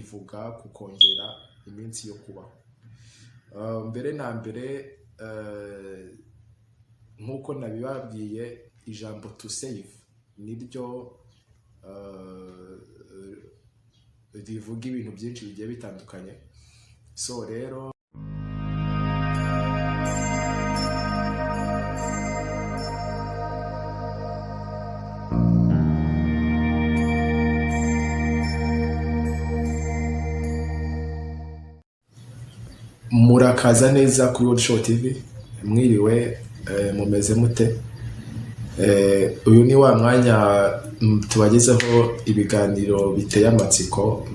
ivuga ku kongera iminsi yo kubaho. Mbere na mbere nk'uko nabibabwiye, ijambo to save niryo rivuga ibintu byinshi bigiye bitandukanye. So rero murakaza neza kuri World Show TV. Mwiriwe, mumeze mute? Uyu ni wa mwanya tubagezeho ibiganiro biteye amatsiko.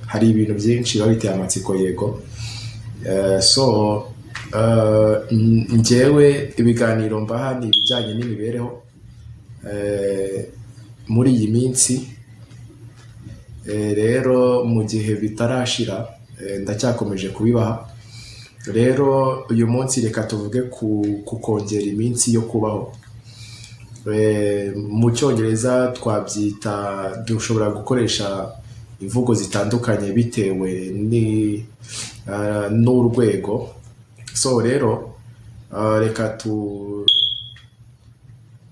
Hari ibintu byinshi biba biteye amatsiko, yego. So njyewe ibiganiro mbaha ni ibijyanye n'imibereho muri iyi minsi. Rero mu gihe bitarashira ndacyakomeje kubibaha. Rero uyu munsi reka tuvuge ku kongera iminsi yo kubaho. Mu cyongereza twabyita, dushobora gukoresha imvugo zitandukanye bitewe n'urwego. So rero reka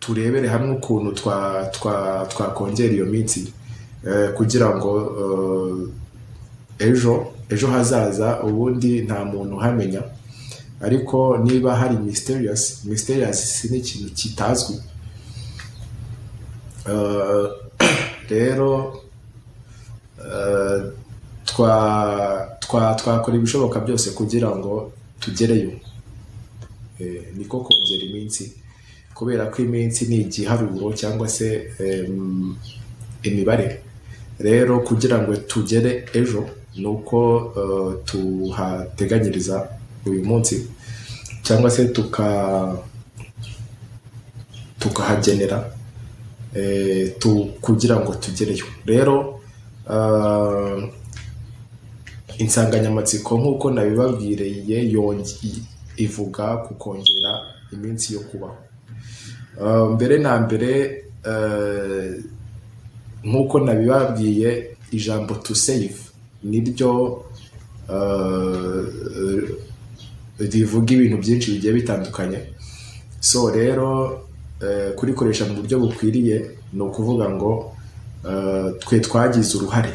turebere hamwe ukuntu twakongera iyo minsi kugira ngo ejo hazaza ubundi nta muntu uhamenya. Ariko niba hari mysterious si n'ikintu kitazwi. Rero twakora ibishoboka byose kugira ngo tugereyo. Niko kongera iminsi, kubera ko iminsi ni igiharuro cyangwa se imibare. Rero kugira ngo tugere ejo nuko tuhateganyiriza uyu munsi, cyangwa se tukahagenera kugira ngo tugereyo. Rero insanganyamatsiko nk'uko nabibabwiriye ivuga ku kongera iminsi yo kubaho. Mbere na mbere nk'uko nabibabwiye, ijambo to save niryo rivuga ibintu byinshi bigiye bitandukanye. So rero kurikoresha mu buryo bukwiriye ni ukuvuga ngo twe twagize uruhare,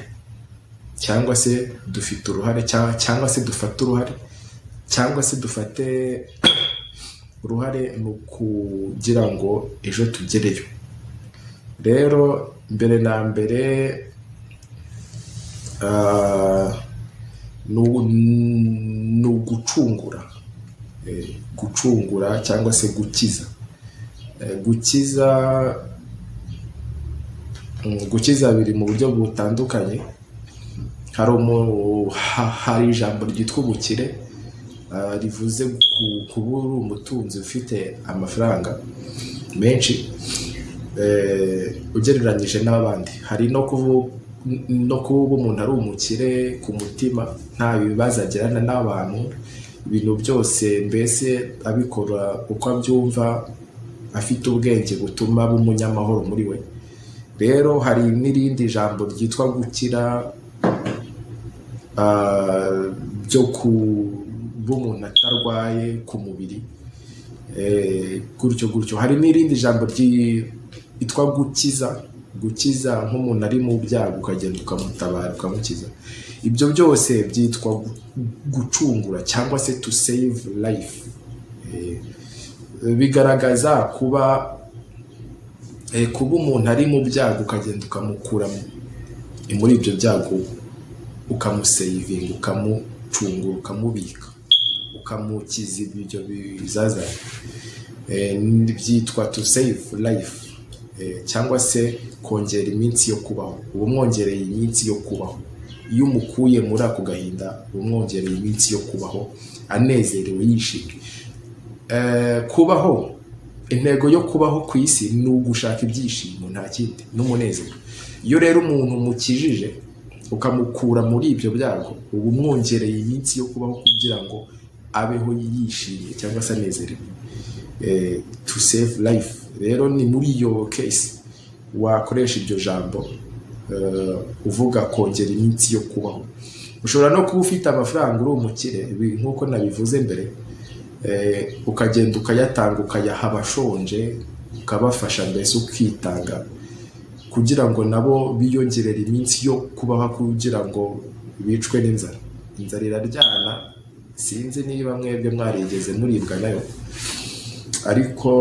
cyangwa se dufite uruhare, cyangwa se dufate uruhare, cyangwa se dufate uruhare mu kugira ngo ejo tugereyo. rero mbere na mbere ni gucungura cyangwa se gukiza biri mu buryo butandukanye. hari ijambo ryitwa ubukire, rivuze kuba uri umutunzi ufite amafaranga menshi ugereranyije n'abandi. Hari no kuba umuntu ari umukire ku mutima, nta bibazo agirana n'abantu, ibintu byose mbese abikora uko abyumva, afite ubwenge butuma aba umunyamahoro muri we. Rero hari n'irindi jambo ryitwa gukira, byo kuba umuntu atarwaye ku mubiri, gutyo. Hari n'irindi jambo ryitwa gukiza nk'umuntu ari mu byago ukagenda ukamutabara ukamukiza. Ibyo byose byitwa gucungura cyangwa se to save life. Bigaragaza kuba umuntu ari mu byago ukagenda ukamukura muri ibyo byago, ukamusavinga, ukamucungura, ukamubika, ukamukiza ibyo bizaza. Byitwa to save life, cyangwa se kongera iminsi yo kubaho. uba umwongereye iminsi yo kubaho. Iyo umukuye muri ako gahinda, uba umwongereye iminsi yo kubaho anezerewe, yishimye. Kubaho, intego yo kubaho ku isi ni ugushaka ibyishimo, nta kindi, n'umunezero. Iyo rero umuntu mukijije ukamukura muri ibyo byago, uba umwongereye iminsi yo kubaho kugira ngo abeho yishimye cyangwa se anezerewe. To save life rero ni muri iyo case wakoresha iryo jambo uvuga kongera iminsi yo kubaho. Ushobora no kuba ufite amafaranga uri umukire nk'uko nabivuze mbere, ukagenda ukayatanga ukayaha abashonje, ukabafasha, mbese ukitanga kugira ngo nabo biyongerere iminsi yo kubaho, kugira ngo bicwe n'inzara. Inzara iraryana, sinzi niba mwebwe mwarigeze muribwa nayo, ariko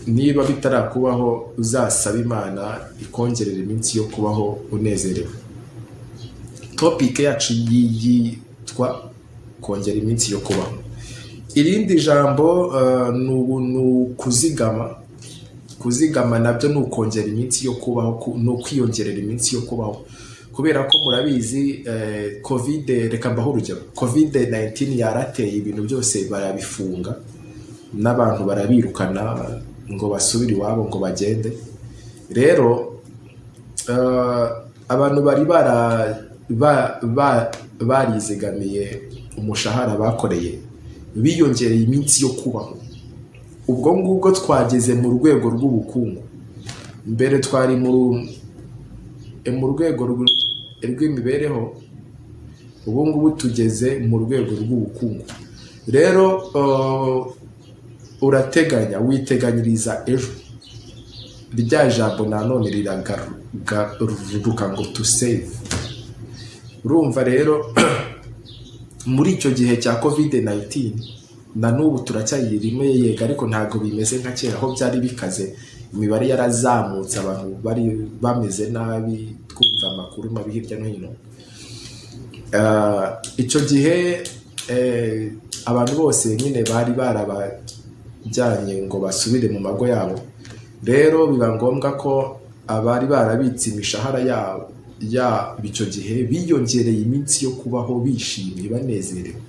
niba bitarakubaho uzasaba Imana ikongerera iminsi yo kubaho unezerewe. Topic yacu yitwa kongera iminsi yo kubaho. Irindi jambo ni ukuzigama. Kuzigama nabyo ni ukongera iminsi yo kubaho, ni ukwiyongerera iminsi yo kubaho, kubera ko murabizi covid, reka mbaho urugero, covid-19 yarateye ibintu byose barabifunga, n'abantu barabirukana ngo basubire iwabo ngo bagende. Rero abantu bari barizigamiye umushahara bakoreye, biyongereye iminsi yo kubaho. Ubwo ngubwo twageze mu rwego rw'ubukungu. Mbere twari mu rwego rw'imibereho, ubu ngubu tugeze mu rwego rw'ubukungu. Rero urateganya, witeganyiriza ejo. Rya jambo nanone riragaruka ngo to save. Urumva rero muri icyo gihe cya covid-19 na n'ubu turacyayirimo yega, ariko ntabwo bimeze nka kera aho byari bikaze, imibare yarazamutse, abantu bari bameze nabi, twumva amakuru mabi hirya no hino. Icyo gihe abantu bose nyine bari barabajyanye ngo basubire mu mago yabo. Rero biba ngombwa ko abari barabitse imishahara yabo icyo gihe biyongereye iminsi yo kubaho bishimye, banezerewe,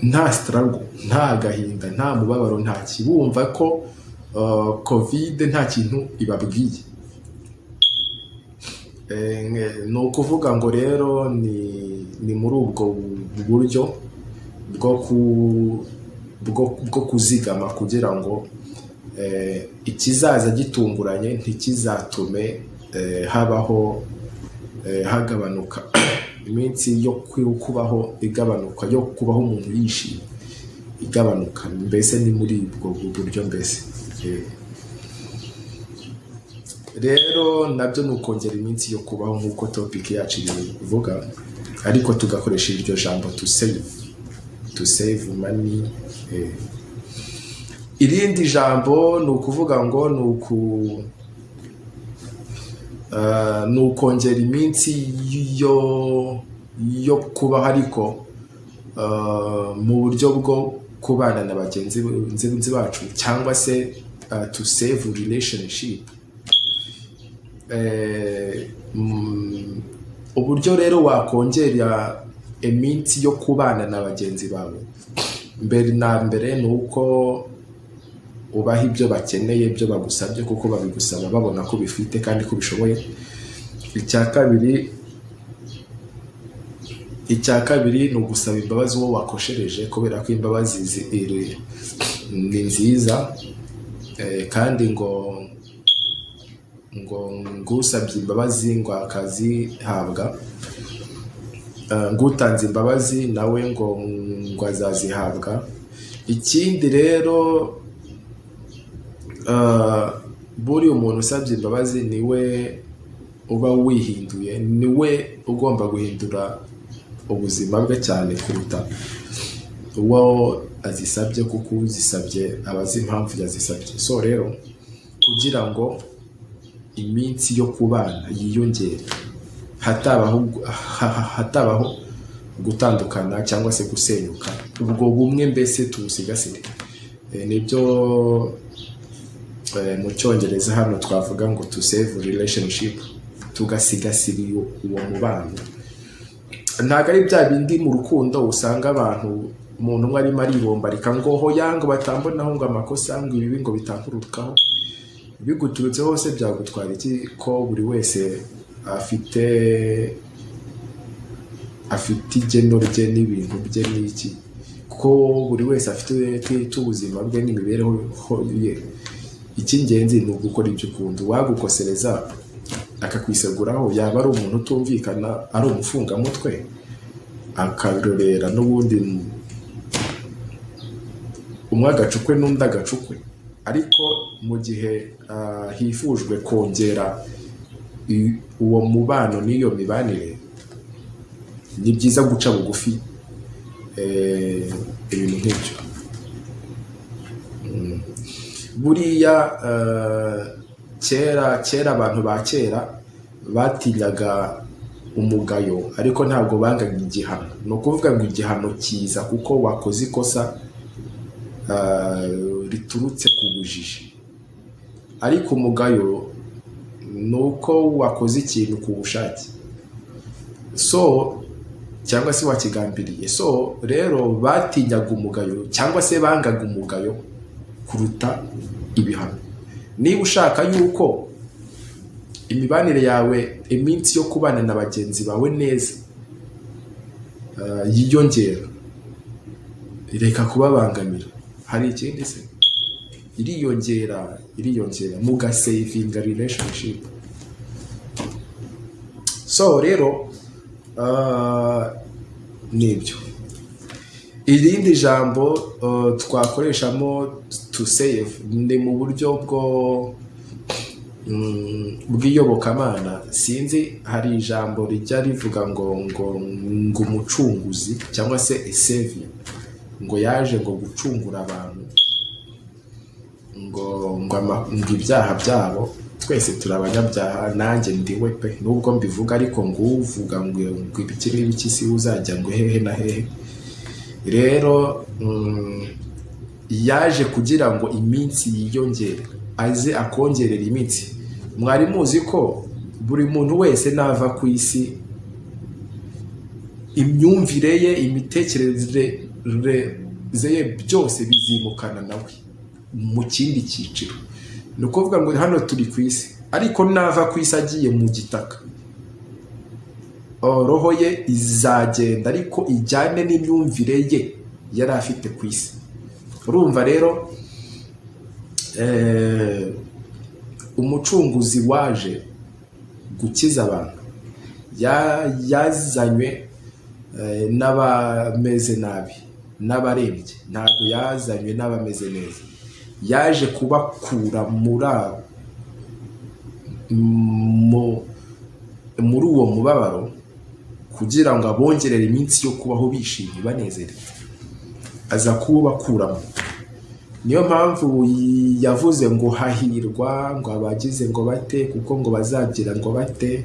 nta struggle, nta gahinda, nta mubabaro, nta kibumva ko covid nta kintu ibabwiye. Ni ukuvuga ngo rero ni muri ubwo buryo bwo kuzigama, kugira ngo ikizaza gitunguranye ntikizatume habaho hagabanuka iminsi yo kubaho, igabanuka yo kubaho umuntu yishimye igabanuka. Mbese ni muri ubwo buryo mbese. Rero nabyo ni ukongera iminsi yo kubaho nk'uko topic yacu ivuga, ariko tugakoresha iryo jambo to save money. Irindi jambo ni ukuvuga ngo ni ukongera iminsi yo kubaho, ariko mu buryo bwo kubana na bagenzi bacu, cyangwa se to save relationship. Uburyo rero wakongera iminsi yo kubana na bagenzi bawe, mbere na mbere ni uko ubaha ibyo bakeneye, ibyo bagusabye, kuko babigusaba babona ko bifite kandi ko bishoboye. Icya kabiri ni ugusaba imbabazi uwo wakoshereje, kubera ko imbabazi ni nziza, kandi ngo ngusabye imbabazi ngo akazihabwa, ngutanze imbabazi nawe ngo azazihabwa. Ikindi rero, buri umuntu usabye imbabazi niwe uba wihinduye, niwe ugomba guhindura ubuzima bwe cyane kuruta uwo azisabye, kuko uzisabye abazi impamvu yazisabye. So rero kugira ngo iminsi yo kubana yiyongere, hatabaho gutandukana cyangwa se gusenyuka, ubwo bumwe mbese tubusigasire. Nibyo mu cyongereza hano twavuga ngo to save relationship, tugasigasira uwo mubano. Ntabwo ari bya bindi mu rukundo usanga abantu, umuntu umwe arimo aribombarika ngo hoya ngo batambonaho ngo amakosa ngo ibi ngo bitankurukaho. Biguturutse hose byagutwara iki ko buri wese afite igeno rye n'ibintu bye n'iki, ko buri wese afite ubuzima bwe n'imibereho ye. icy'ingenzi ni ugukora ibyo ukunda. Uwagukosereza akakwiseguraho yaba ari umuntu utumvikana, ari umufungamutwe, akarorera n'ubundi umwe agacukwe n'undi agacukwe. Ariko mu gihe hifujwe kongera uwo mubano n'iyo mibanire, ni byiza guca bugufi ibintu nk'ibyo. Buriya kera abantu ba kera batinyaga umugayo, ariko ntabwo bangaga igihano. Ni ukuvuga ngo igihano kiza kuko wakoze ikosa riturutse ku bujiji, ariko umugayo ni uko wakoze ikintu ku bushake, cyangwa se wakigambiriye. Rero batinyaga umugayo cyangwa se bangaga umugayo kuruta ibihano. Niba ushaka yuko imibanire yawe, iminsi yo kubana na bagenzi bawe neza yiyongera, reka kubabangamira. Hari ikindi se? Iriyongera mugasavinga relationship. Rero nibyo. Irindi jambo twakoreshamo to save ni mu buryo bw'iyobokamana. Sinzi, hari ijambo rijya rivuga ngo umucunguzi cyangwa se a savior, ngo yaje ngo gucungura abantu, ngo ibyaha byabo. Twese turi abanyabyaha, nanjye ndiwe pe, nubwo mbivuga, ariko ngo uvuga ngo ibiki n'ibiki si uzajya ngo hehe na hehe. Rero yaje kugira ngo iminsi yiyongere, aze akongerera iminsi. Mwari muzi ko buri muntu wese nava ku isi, imyumvire ye, imitekerereze ye, byose bizimukana nawe mu kindi cyiciro. Ni ukuvuga ngo hano turi ku isi, ariko nava ku isi agiye mu gitaka, roho ye izagenda ariko ijyane n'imyumvire ye yari afite ku isi. Urumva rero umucunguzi waje gukiza abantu yazanywe n'abameze nabi, n'abarembye. Ntabwo yazanywe n'abameze neza. Yaje kubakura muri uwo mubabaro, kugira ngo abongerere iminsi yo kubaho bishimye banezerewe. Aza kubakuramo. Niyo mpamvu yavuze ngo hahirwa ngo abagize ngo bate, kuko ngo bazagira ngo bate,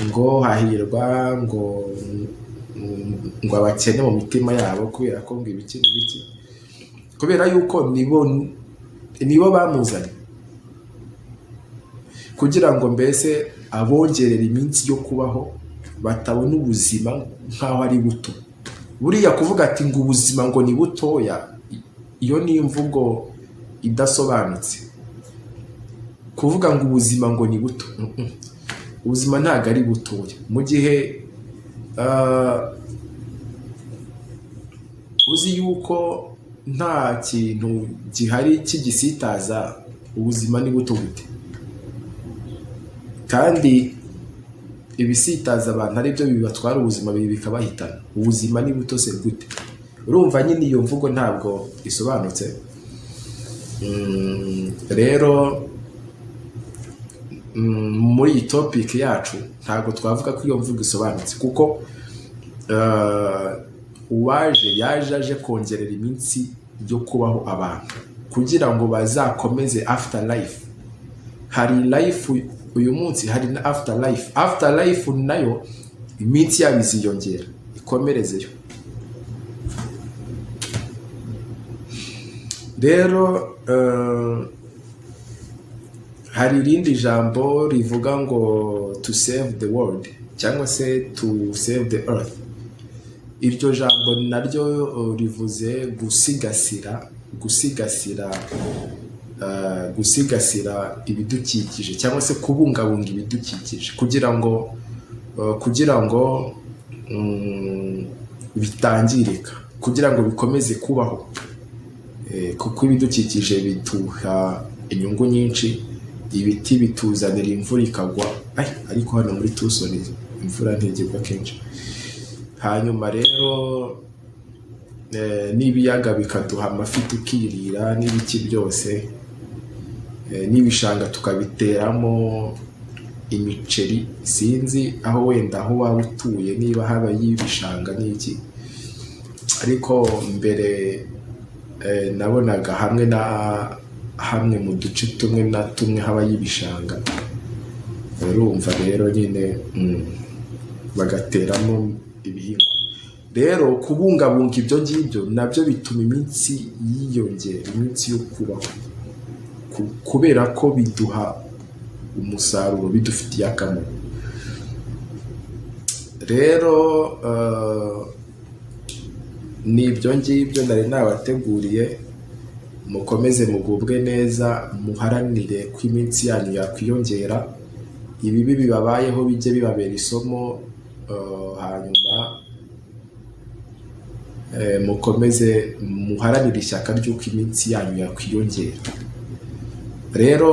ngo hahirwa ngo abakene mu mitima yabo, kubera ko ngo ibiki n'ibiki, kubera yuko nibo bamuzanye kugira ngo mbese abongerere iminsi yo kubaho, batabona ubuzima nk'aho ari buto. Buriya kuvuga ati ngo ubuzima ngo ni butoya, iyo ni imvugo idasobanutse. Kuvuga ngo ubuzima ngo ni buto, ubuzima ntabwo ari butoya. Mu gihe uzi yuko nta kintu gihari cy'igisitaza, ubuzima ni buto gute? Kandi ibisitaza abantu ari byo bibatwara ubuzima, bikabahitana. Ubuzima ni buto se gute? Urumva nyine iyo mvugo ntabwo isobanutse. Rero muri iyi topic yacu ntabwo twavuga ko iyo mvugo isobanutse, kuko uwaje yaje aje kongerera iminsi yo kubaho abantu, kugira ngo bazakomeze after life. Hari life uyu munsi, hari na after life. After life nayo iminsi yabo iziyongera, ikomerezeyo. Rero hari irindi jambo rivuga ngo to save the world cyangwa se to save the earth. Iryo jambo naryo rivuze gusigasira ibidukikije, cyangwa se kubungabunga ibidukikije, kugira ngo bitangirika, kugira ngo bikomeze kubaho. Kuko ibidukikije biduha inyungu nyinshi. Ibiti bituzanira imvura ikagwa, ariko hano muri Tucson imvura ntigirwa kenshi. Hanyuma rero n'ibiyaga bikaduha amafi tukirira, n'ibiki byose, n'ibishanga tukabiteramo imiceri. Sinzi aho wenda aho waba utuye niba haba y'ibishanga n'iki, ariko mbere nabonaga hamwe na hamwe mu duce tumwe na tumwe haba y'ibishanga. Urumva rero nyine bagateramo ibihingwa. Rero kubungabunga ibyo ngibyo nabyo bituma iminsi yiyongera, iminsi yo kubaho, kubera ko biduha umusaruro, bidufitiye akamaro. Rero ni ibyo ngibyo nari nabateguriye. Mukomeze mugubwe neza, muharanire ko iminsi yanyu yakwiyongera, ibibi bibabayeho bijye bibabera isomo. Hanyuma mukomeze muharanire ishyaka ry'uko iminsi yanyu yakwiyongera. Rero